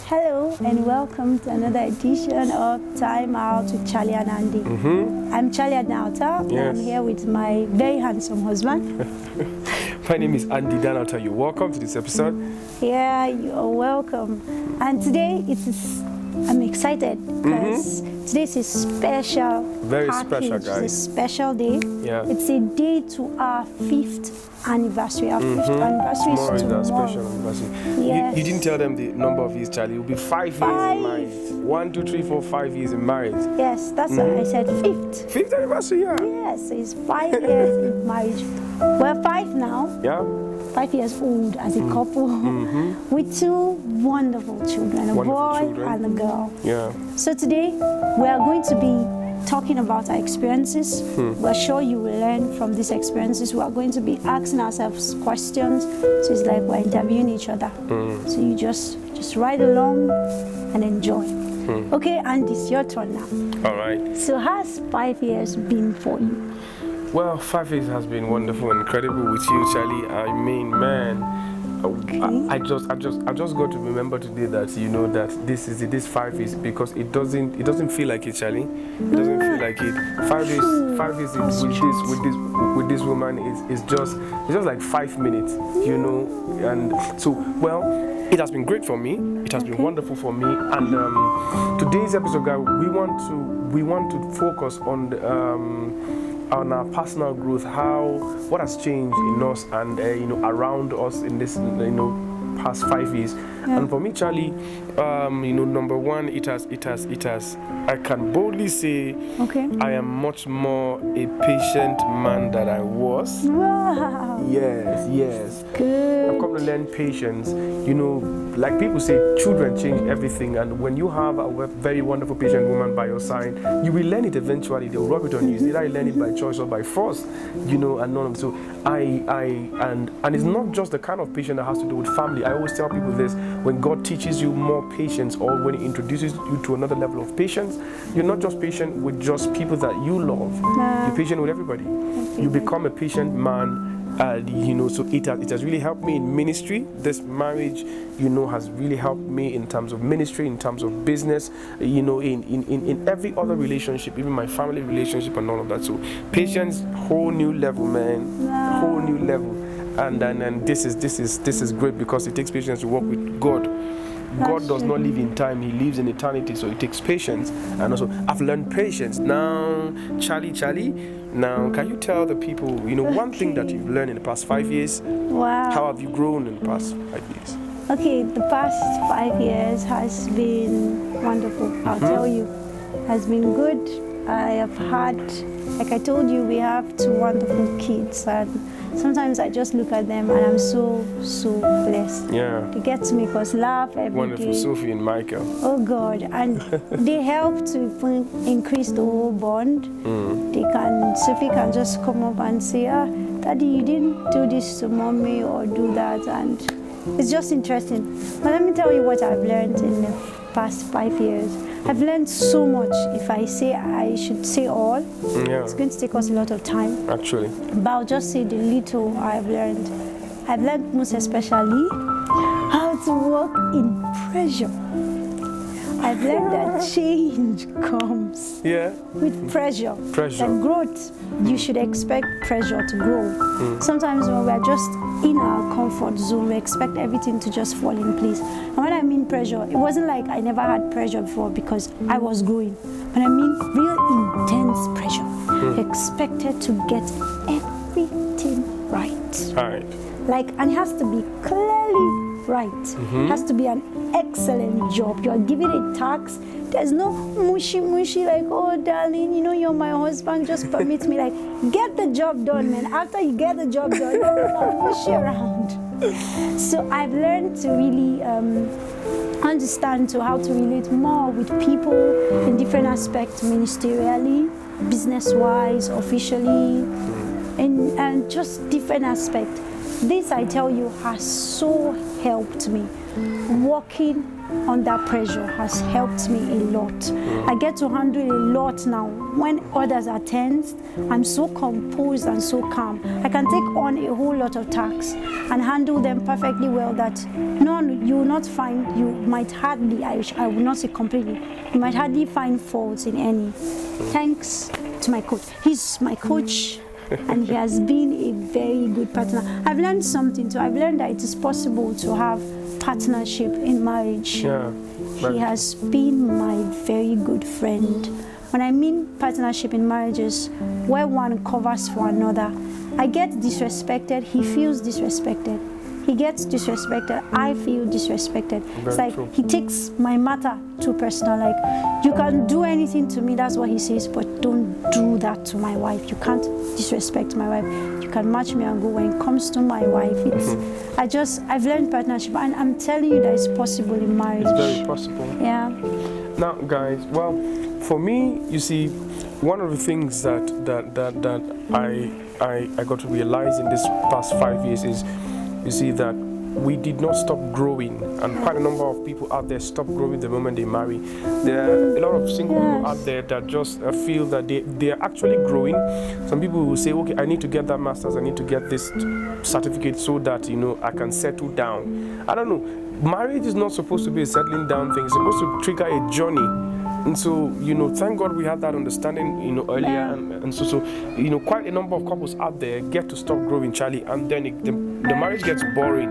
Hello and welcome to another edition of Time Out with Charlie and Andy. I'm Charlie Danalta, and I'm here with my very handsome husband. My name is Andy Danalta. You're welcome to this episode. Yeah, you are welcome. And today I'm excited because today is a special Very package. special, guys. It's a special day. Yeah. It's a day to our 5th anniversary. Our 5th anniversary Tomorrow is is our tomorrow. special anniversary. Yes. You didn't tell them the number of years, Charlie. It will be 5 years in marriage. 1, 2, 3, 4, 5 years in marriage. Yes, that's why I said 5th. 5th anniversary, yeah. Yes, it's 5 years in marriage. We're 5 now. Yeah. 5 years old as a couple with 2 wonderful children, a boy children. and a girl. Yeah. So today we are going to be talking about our experiences. We're sure you will learn from these experiences. We are going to be asking ourselves questions. So it's like we're interviewing each other. So you just ride along and enjoy. Okay, and it's your turn now. All right. So how's 5 years been for you? Well, 5 years has been wonderful and incredible with you, Charlie. I mean, man, I just got to remember today that that this 5 years, because it doesn't feel like it, Charlie. It doesn't feel like it. 5 years with this woman is just like 5 minutes, and so it has been great for me. It has been wonderful for me. And today's episode, guys, we want to focus on our personal growth, what has changed in us and around us in this past 5 years. And for me, Charlie, number one, it has I can boldly say I am much more a patient man than I was. Wow. Yes. Good. I've come to learn patience. Like people say, children change everything, and when you have a very wonderful patient woman by your side, you will learn it eventually. They'll rub it on you. It's either you learn it by choice or by force, and none of so and it's not just the kind of patience that has to do with family. I always tell people this: when God teaches you more patience, or when He introduces you to another level of patience, you're not just patient with just people that you love. You're patient with everybody. You become a patient man. So it has really helped me in ministry. This marriage, has really helped me in terms of ministry, in terms of business, in every other relationship, even my family relationship and all of that. So patience, whole new level, man, whole new level. And this is great because it takes patience to work with God. God does not live in time, He lives in eternity, so it takes patience. And also, I've learned patience. Now, Charlie, now, can you tell the people, one thing that you've learned in the past 5 years? Wow. How have you grown in the past 5 years? Okay, the past 5 years has been wonderful. I'll tell you, has been good. I have had, like I told you, we have 2 wonderful kids, and sometimes I just look at them and I'm so blessed. Yeah. They get to make us laugh every Wonderful, day. Sophie and Michael. Oh God, and they help to increase the whole bond. Sophie can just come up and say, Daddy, you didn't do this to Mommy or do that, and it's just interesting. But let me tell you what I've learned in the past 5 years. I've learned so much. If I say I should say all, it's going to take us a lot of time. Actually. But I'll just say the little I've learned. I've learned most especially how to work in pressure. I've learned that change comes with pressure. That growth, you should expect pressure to grow. Sometimes when we're just in our comfort zone, we expect everything to just fall in place. And when I mean pressure, it wasn't like I never had pressure before because I was growing. But I mean real intense pressure. Expected to get everything right. All right. And it has to be clearly right. It has to be an excellent job. You are given a task. There's no mushy like, oh darling, you're my husband, just permit me. Get the job done, man. After you get the job done, don't mushy around. So I've learned to really understand how to relate more with people in different aspects, ministerially, business-wise, officially, and just different aspects. This, I tell you, has so helped me. Working under pressure has helped me a lot. I get to handle a lot now. When others are tense, I'm so composed and so calm. I can take on a whole lot of tasks and handle them perfectly well that none, you will not find, you might hardly, I will not say completely, you might hardly find faults in any. Thanks to my coach. He's my coach. And he has been a very good partner. I've learned something too. I've learned that it is possible to have partnership in marriage. Yeah. He has been my very good friend. When I mean partnership in marriages, where one covers for another, I get disrespected, he feels disrespected. He gets disrespected, I feel disrespected. It's like true. he takes my matter too personal. Like, you can do anything to me, that's what he says, but don't do that to my wife. You can't disrespect my wife. You can match me and go. When it comes to my wife, it's I've learned partnership, and I'm telling you that it's possible in marriage. It's very possible. Yeah. Now, guys, well, for me, you see, one of the things that I got to realize in this past 5 years is, you see, that we did not stop growing, and quite a number of people out there stop growing the moment they marry. There are a lot of single people out there that just feel that they are actually growing. Some people will say, okay, I need to get that master's, I need to get this certificate so that, you know, I can settle down. I don't know. Marriage is not supposed to be a settling down thing. It's supposed to trigger a journey. And so, you know, thank God we had that understanding, you know, earlier. And so, you know, quite a number of couples out there get to stop growing, Charlie, and then the marriage gets boring.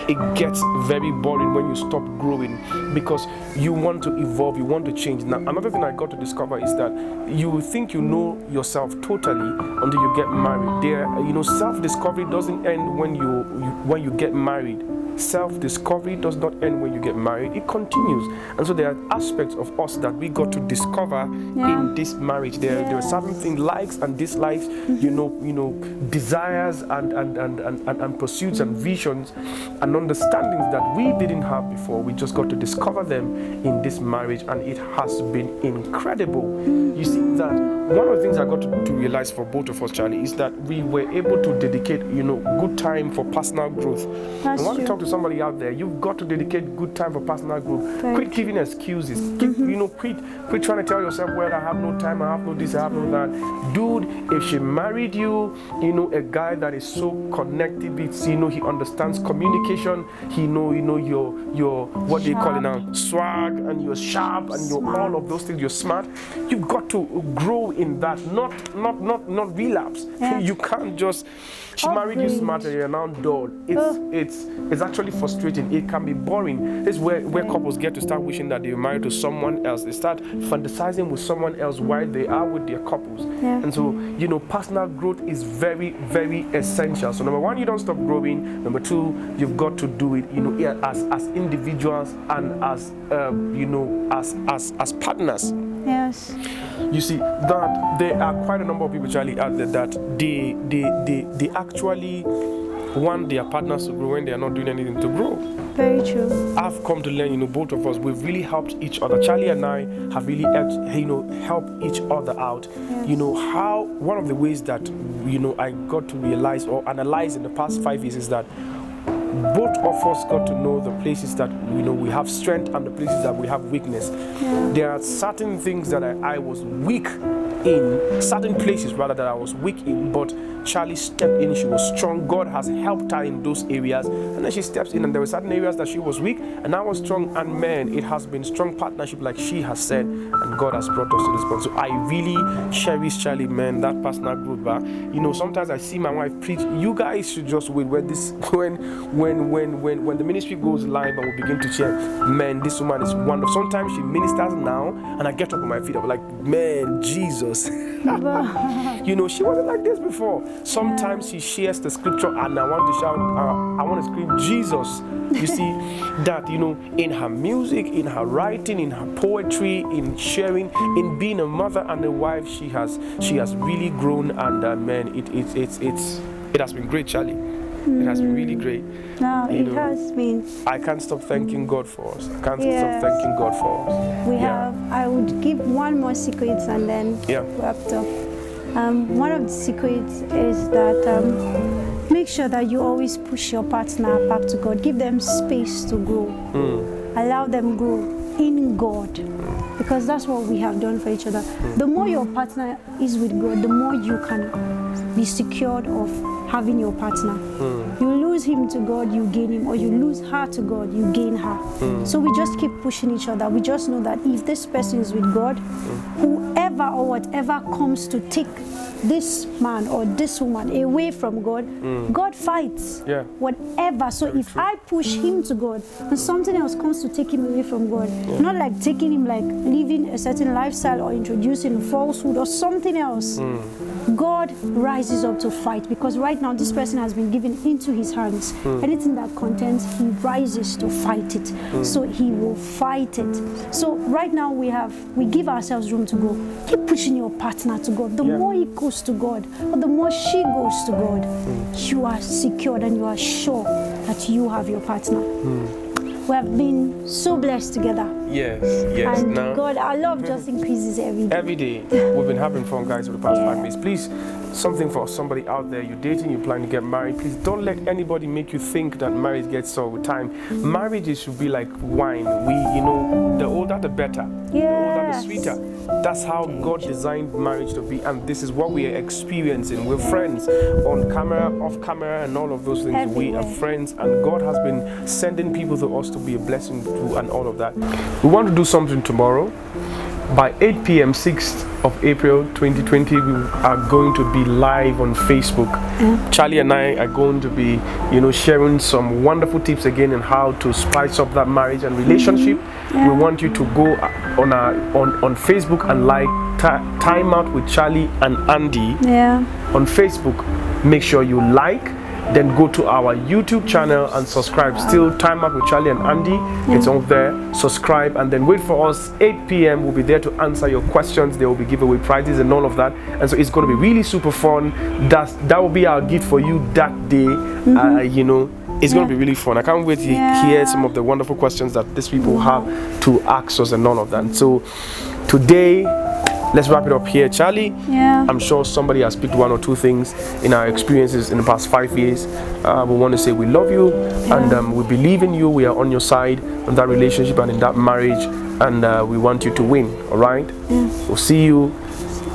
It gets very boring when you stop growing, because you want to evolve, you want to change. Now, another thing I got to discover is that you think you know yourself totally until you get married. You know, self-discovery doesn't end when you get married. Self-discovery does not end when you get married. It continues. And so there are aspects of us that we got to discover in this marriage. There are certain things, likes and dislikes, you know, desires and pursuits and visions and understandings that we didn't have before. We just got to discover them in this marriage, and it has been incredible. You see that one of the things I got to realize for both of us, Charlie, is that we were able to dedicate, you know, good time for personal growth. That's I want true. to talk to somebody out there. You've got to dedicate good time for personal growth. Quit giving excuses. Quit trying to tell yourself, well, I have no time, I have no this, I have no that. Dude, if she married you, you know, a guy that is so connected, it's, you know, he understands communication, he know your what do you call it now, swag, and you're sharp, and you're all of those things, you're smart. You've got to grow in that, not relapse. Yeah. You can't just, she married you smart and you're now dull. It's actually frustrating. It can be boring. This is where couples get to start wishing that they were married to someone else. They start fantasizing with someone else while they are with their couples. Yeah. And so, you know, personal growth is very, very essential. So number one, you don't stop growing. Number two, you've got to do it, you know, as individuals and as you know, as partners. Yes. You see that there are quite a number of people, Charlie, out there that they actually want their partners to grow when they are not doing anything to grow. Very true. I've come to learn, you know, both of us, we've really helped each other. Charlie and I have really helped each other out. Yes. You know, how one of the ways that, you know, I got to realize or analyze in the past 5 years is that both of us got to know the places that, you know, we have strength and the places that we have weakness. Yeah. There are certain things that I was weak in, certain places rather that I was weak in, but Charlie stepped in, she was strong. God has helped her in those areas, and then she steps in, and there were certain areas that she was weak and I was strong, and man, it has been strong partnership, like she has said, and God has brought us to this point. So I really cherish Charlie, man, that personal growth. But you know, sometimes I see my wife preach. You guys should just wait when the ministry goes live and we begin to share. Man, this woman is wonderful. Sometimes she ministers now, and I get up on my feet. I'm like, man, Jesus. You know, she wasn't like this before. Sometimes she shares the scripture and I want to shout, I want to scream, Jesus. You see that, you know, in her music, in her writing, in her poetry, in sharing, in being a mother and a wife, she has really grown, and man, it has been great, Charlie. It has been really great. No, it has been. I can't stop thanking God for us. I can't stop thanking God for us. I would give one more secret and then wrap up. One of the secrets is that make sure that you always push your partner back to God. Give them space to grow. Allow them grow in God, because that's what we have done for each other. The more your partner is with God, the more you can be secured of having your partner. You lose him to God, you gain him, or you lose her to God, you gain her. So we just keep pushing each other. We just know that if this person is with God, whoever or whatever comes to take this man or this woman away from God, God fights. Whatever. So if I push him to God and something else comes to take him away from God, not like taking him, like living a certain lifestyle or introducing falsehood or something else, God rises up to fight, because right now this person has been given into his hands. Anything that contends, he rises to fight it. So he will fight it. So right now we give ourselves room to go. Keep pushing your partner to God. The more he goes to God, or the more she goes to God, you are secured and you are sure that you have your partner. We have been so blessed together. Yes. And God, our love just increases every day. Every day. We've been having fun, guys, for the past 5 minutes. Please, something for somebody out there. You're dating, you're planning to get married. Please don't let anybody make you think that marriage gets sour with time. Marriage should be like wine. The older the better. The older the sweeter. That's how God designed marriage to be, and this is what we are experiencing. We're friends on camera, off camera, and all of those things. Everywhere. We are friends, and God has been sending people to us to be a blessing to, and all of that. We want to do something tomorrow. By 8 p.m. 6th of April 2020, we are going to be live on Facebook. Charlie and I are going to be, sharing some wonderful tips again on how to spice up that marriage and relationship. We want you to go on Facebook and like Time Out with Charlie and Andy on Facebook. Make sure you like. Then go to our YouTube channel and subscribe. Still Time Out with Charlie and Andy. It's on there. Subscribe and then wait for us. 8 p.m. We'll be there to answer your questions. There will be giveaway prizes and all of that. And so it's going to be really super fun. That will be our gift for you that day. It's going to be really fun. I can't wait to hear some of the wonderful questions that these people have to ask us and all of that. And so today, let's wrap it up here. Charlie, I'm sure somebody has picked one or two things in our experiences in the past 5 years. We want to say we love you and we believe in you. We are on your side in that relationship and in that marriage, and we want you to win, all right? We'll see you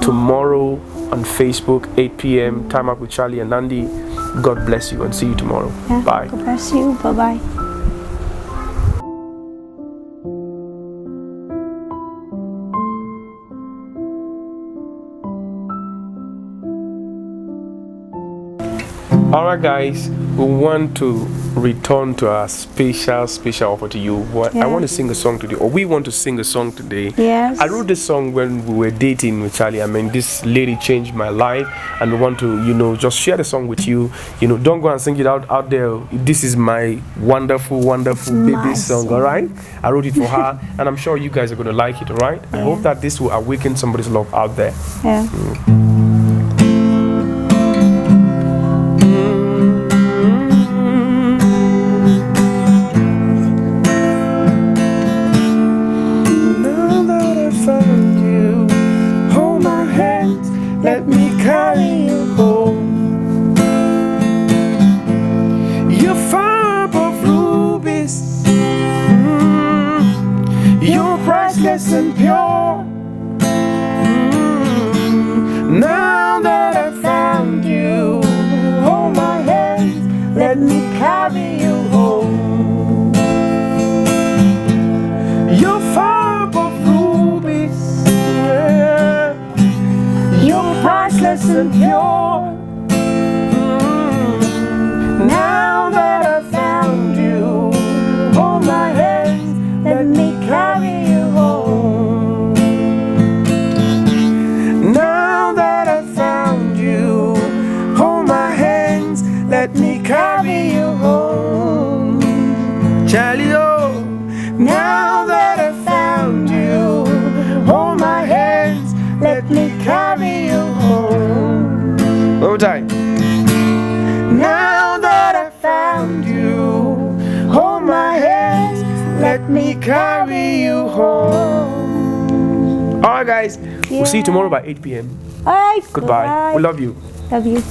tomorrow on Facebook, 8 p.m. Time Out with Charlie and Andy. God bless you and see you tomorrow. Bye. God bless you. Bye-bye. Alright guys, we want to return to our special offer to you. I want to sing a song today, or we want to sing a song today. I wrote this song when we were dating with Charlie. I mean, this lady changed my life, and we want to, just share the song with you. Don't go and sing it out there. This is my wonderful baby song, alright? I wrote it for her, and I'm sure you guys are going to like it, alright? I hope that this will awaken somebody's love out there. Let me carry you home. You're far above rubies. You're priceless and pure. Now that I found you, hold my hand. Let me carry you home. You're far above rubies. You're priceless and pure. Now that I found you, hold my hand, let me carry you home. Now that I found you, hold my hands, let me carry you home. Charlie, oh, now that I found you, hold my hands, let me carry you home. One more time. Now that I found you, hold my hands, let me carry you home. Alright guys, we'll see you tomorrow by 8 p.m. Alright, Goodbye. We love you. Love you.